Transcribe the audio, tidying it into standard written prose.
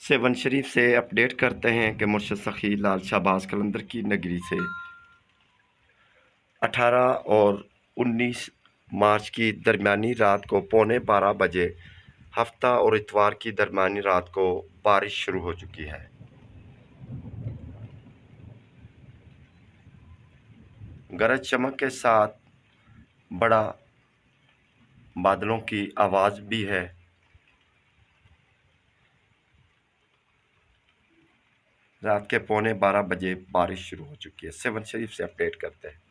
Seven शरीफ से update करते हैं कि मुर्शद सखी लाल शाहबाज कलंदर की नगरी से 18 और 19 मार्च की दरमियानी रात को 11:15 बजे हफ्ता और इतवार की दरमियानी रात को बारिश शुरू हो चुकी है। गरज चमक के साथ बड़ा बादलों की आवाज़ भी है। रात के 11:15 बजे बारिश शुरू हो चुकी है। सेवन शरीफ से अपडेट करते हैं।